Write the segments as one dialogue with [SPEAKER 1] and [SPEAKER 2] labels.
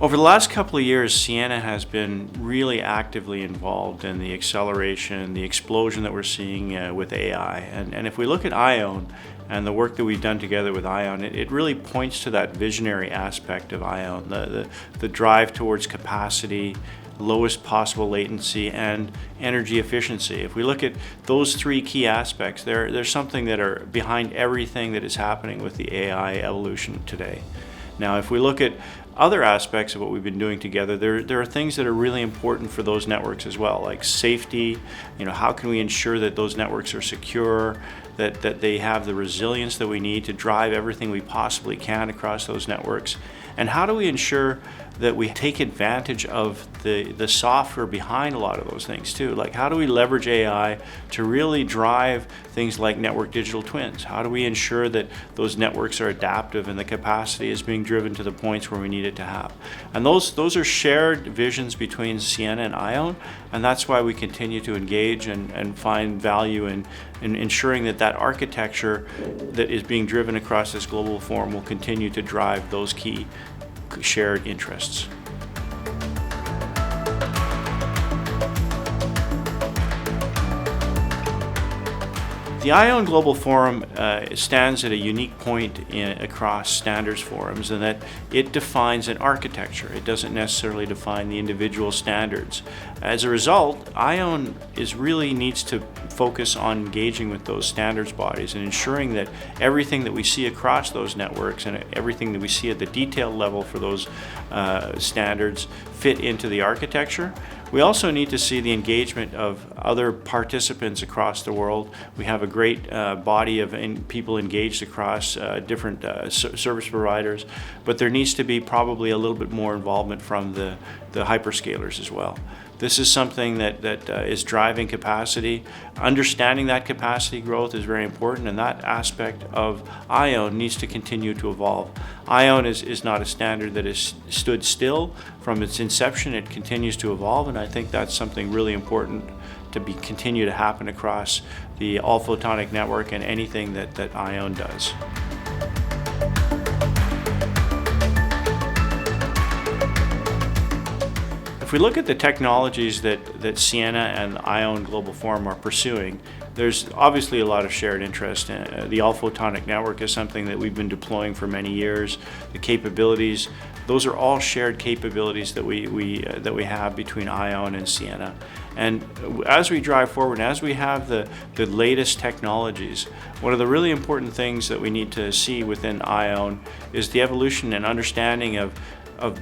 [SPEAKER 1] Over the last couple of years, Ciena has been really actively involved in the acceleration, the explosion that we're seeing with AI. And if we look at IOWN and the work that we've done together with IOWN, it really points to that visionary aspect of IOWN, the drive towards capacity, lowest possible latency, and energy efficiency. If we look at those three key aspects, there's something that are behind everything that is happening with the AI evolution today. Now, if we look at other aspects of what we've been doing together, there are things that are really important for those networks as well, like safety. How can we ensure that those networks are secure, that they have the resilience that we need to drive everything we possibly can across those networks? And how do we ensure that we take advantage of the software behind a lot of those things too? Like, how do we leverage AI to really drive things like network digital twins? How do we ensure that those networks are adaptive and the capacity is being driven to the points where we need it to have? And those are shared visions between Ciena and IOWN, and that's why we continue to engage and find value in ensuring that architecture that is being driven across this global forum will continue to drive those key shared interests. The IOWN Global Forum stands at a unique point across standards forums in that it defines an architecture. It doesn't necessarily define the individual standards. As a result, IOWN really needs to focus on engaging with those standards bodies and ensuring that everything that we see across those networks and everything that we see at the detail level for those standards fit into the architecture. We also need to see the engagement of other participants across the world. We have a great body of people engaged across different service providers, but there needs to be probably a little bit more involvement from the hyperscalers as well. This is something that is driving capacity. Understanding that capacity growth is very important, and that aspect of IOWN needs to continue to evolve. IOWN is not a standard that has stood still from its inception. It continues to evolve, and I think that's something really important to continue to happen across the all-photonic network and anything that IOWN does. If we look at the technologies that Ciena and IOWN Global Forum are pursuing, there's obviously a lot of shared interest. The all-photonic network is something that we've been deploying for many years. The capabilities, those are all shared capabilities that we have between IOWN and Ciena. And as we drive forward, and as we have the latest technologies, one of the really important things that we need to see within IOWN is the evolution and understanding of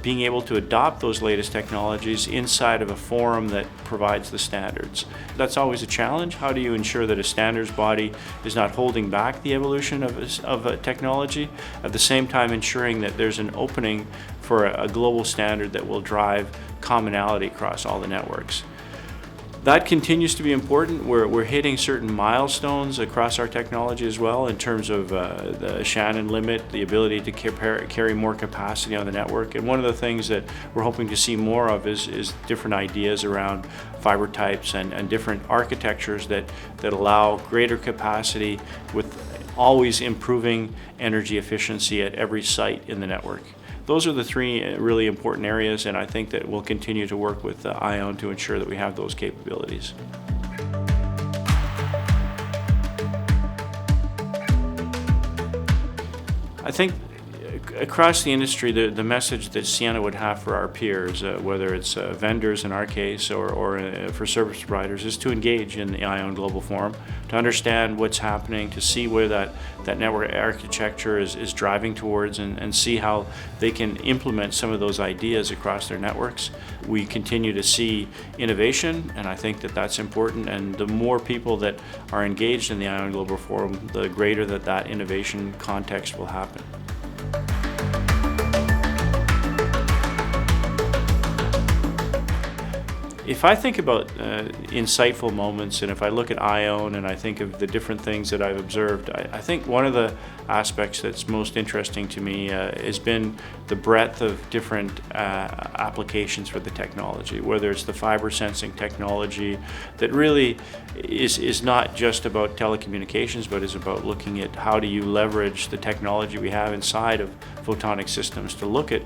[SPEAKER 1] being able to adopt those latest technologies inside of a forum that provides the standards. That's always a challenge. How do you ensure that a standards body is not holding back the evolution of a technology, at the same time ensuring that there's an opening for a global standard that will drive commonality across all the networks? That continues to be important. We're hitting certain milestones across our technology as well in terms of the Shannon limit, the ability to carry more capacity on the network. And one of the things that we're hoping to see more of is different ideas around fiber types and different architectures that allow greater capacity with always improving energy efficiency at every site in the network. Those are the three really important areas, and I think that we'll continue to work with IOWN to ensure that we have those capabilities. I think across the industry, the message that Ciena would have for our peers, whether it's vendors in our case or for service providers, is to engage in the IOWN Global Forum, to understand what's happening, to see where that network architecture is driving towards, and see how they can implement some of those ideas across their networks. We continue to see innovation, and I think that that's important, and the more people that are engaged in the IOWN Global Forum, the greater that innovation context will happen. If I think about insightful moments, and if I look at IOWN and I think of the different things that I've observed, I think one of the aspects that's most interesting to me has been the breadth of different applications for the technology, whether it's the fiber sensing technology that really is not just about telecommunications, but is about looking at how do you leverage the technology we have inside of photonic systems to look at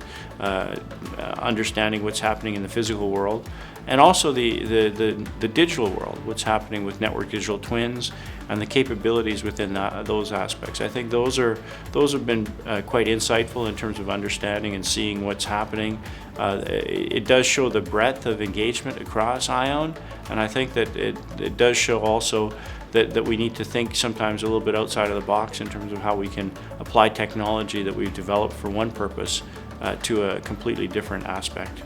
[SPEAKER 1] understanding what's happening in the physical world, and also the digital world, what's happening with network digital twins and the capabilities within those aspects. I think those have been quite insightful in terms of understanding and seeing what's happening. It does show the breadth of engagement across IOWN, and I think that it does show also that we need to think sometimes a little bit outside of the box in terms of how we can apply technology that we've developed for one purpose to a completely different aspect.